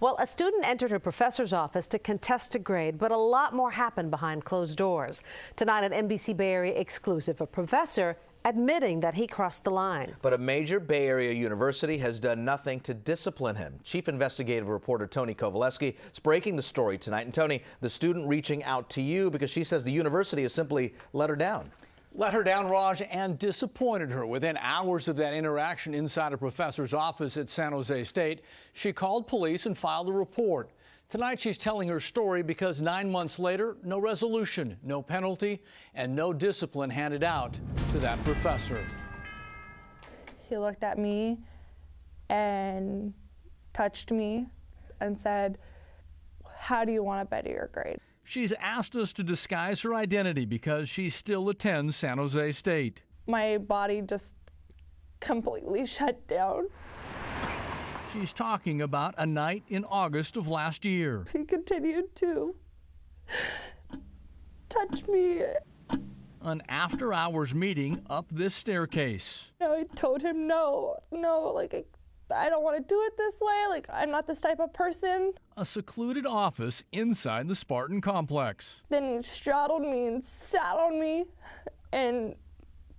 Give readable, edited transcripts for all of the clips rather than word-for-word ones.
Well, a student entered her professor's office to contest a grade, but a lot more happened behind closed doors. Tonight, an NBC Bay Area exclusive, a professor admitting that he crossed the line. But a major Bay Area university has done nothing to discipline him. Chief investigative reporter Tony Kovaleski is breaking the story tonight. And Tony, the student reaching out to you because she says the university has simply let her down. Let her down, Raj, and disappointed her. Within hours of that interaction inside a professor's office at San Jose State, she called police and filed a report. Tonight, she's telling her story because 9 months later, no resolution, no penalty, and no discipline handed out to that professor. He looked at me and touched me and said, "How do you want to better your grade?" She's asked us to disguise her identity because she still attends San Jose State. My body just completely shut down. She's talking about a night in August of last year. He continued to touch me. An after-hours meeting up this staircase. I told him no, like I don't want to do it this way. Like, I'm not this type of person. A secluded office inside the Spartan complex. Then he straddled me and sat on me and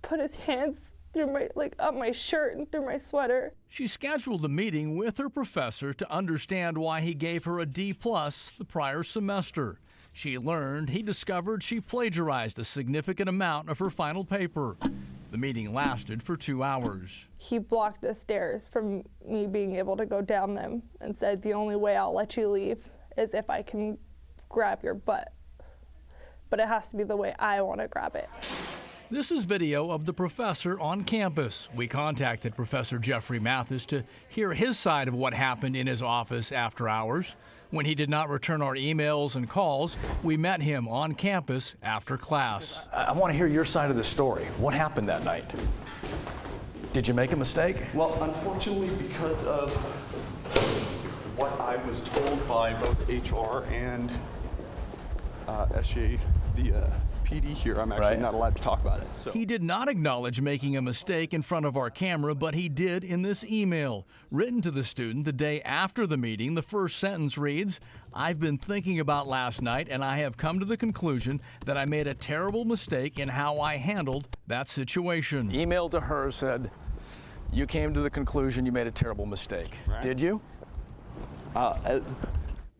put his hands through my, up my shirt and through my sweater. She scheduled a meeting with her professor to understand why he gave her a D+ the prior semester. She learned he discovered she plagiarized a significant amount of her final paper. The meeting lasted for 2 hours. He blocked the stairs from me being able to go down them and said, "The only way I'll let you leave is if I can grab your butt. But it has to be the way I want to grab it." This is video of the professor on campus. We contacted Professor Jeffrey Mathis to hear his side of what happened in his office after hours. When he did not return our emails and calls, we met him on campus after class. I want to hear your side of the story. What happened that night? Did you make a mistake? Well, unfortunately, because of what I was told by both HR and SJ, the PD here, I'm actually not allowed to talk about it. So. He did not acknowledge making a mistake in front of our camera, but he did in this email. Written to the student the day after the meeting, the first sentence reads, "I've been thinking about last night, and I have come to the conclusion that I made a terrible mistake in how I handled that situation." Email to her said, you came to the conclusion you made a terrible mistake. Right. Did you?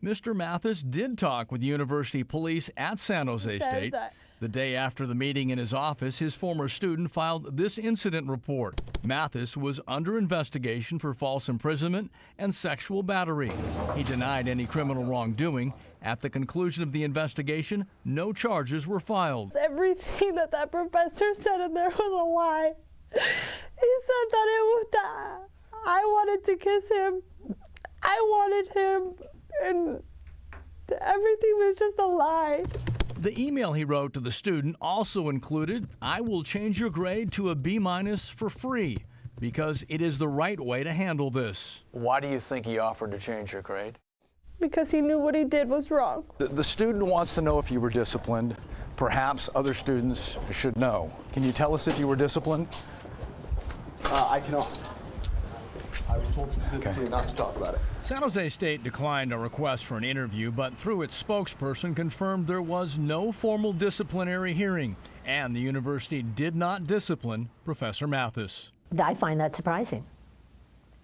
Mr. Mathis did talk with university police at San Jose State. The day after the meeting in his office, his former student filed this incident report. Mathis was under investigation for false imprisonment and sexual battery. He denied any criminal wrongdoing. At the conclusion of the investigation, no charges were filed. Everything that professor said in there was a lie. He said that I wanted to kiss him. I wanted him, and everything was just a lie. The email he wrote to the student also included, "I will change your grade to a B- for free because it is the right way to handle this." Why do you think he offered to change your grade? Because he knew what he did was wrong. The student wants to know if you were disciplined. Perhaps other students should know. Can you tell us if you were disciplined? I cannot. I was told specifically not to talk about it. San Jose State declined a request for an interview, but through its spokesperson confirmed there was no formal disciplinary hearing, and the university did not discipline Professor Mathis. I find that surprising,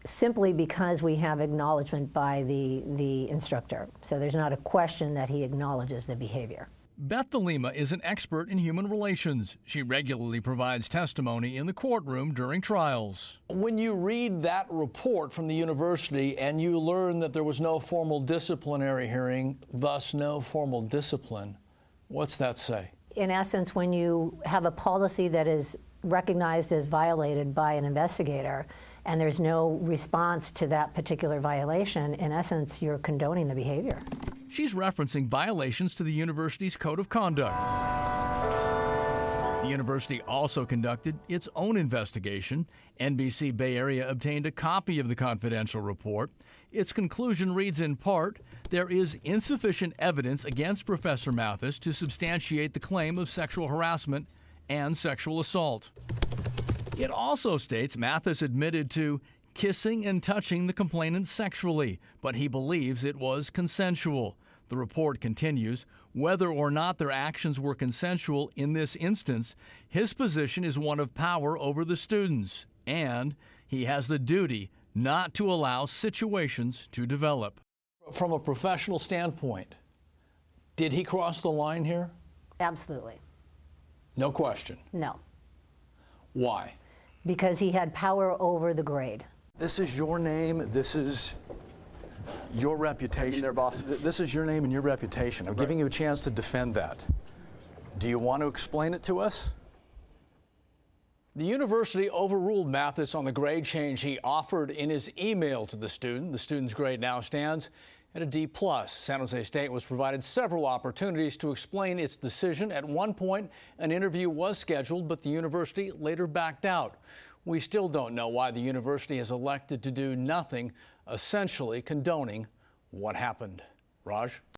simply because we have acknowledgement by the instructor. So there's not a question that he acknowledges the behavior. Beth DeLima is an expert in human relations. She regularly provides testimony in the courtroom during trials. When you read that report from the university and you learn that there was no formal disciplinary hearing, thus no formal discipline, what's that say? In essence, when you have a policy that is recognized as violated by an investigator and there's no response to that particular violation, in essence, you're condoning the behavior. She's referencing violations to the university's code of conduct. The university also conducted its own investigation. NBC Bay Area obtained a copy of the confidential report. Its conclusion reads in part, there is insufficient evidence against Professor Mathis to substantiate the claim of sexual harassment and sexual assault. It also states Mathis admitted to kissing and touching the complainant sexually, but he believes it was consensual. The report continues. Whether or not their actions were consensual in this instance, his position is one of power over the students, and he has the duty not to allow situations to develop. From a professional standpoint, did he cross the line here? Absolutely. No question. No. Why? Because he had power over the grade. This is your name. This is your reputation. There, boss. This is your name and your reputation. I'm giving you a chance to defend that. Do you want to explain it to us? The university overruled Mathis on the grade change he offered in his email to the student. The student's grade now stands at a D+. San Jose State was provided several opportunities to explain its decision. At one point, an interview was scheduled, but the university later backed out. We still don't know why the university has elected to do nothing, essentially condoning what happened. Raj?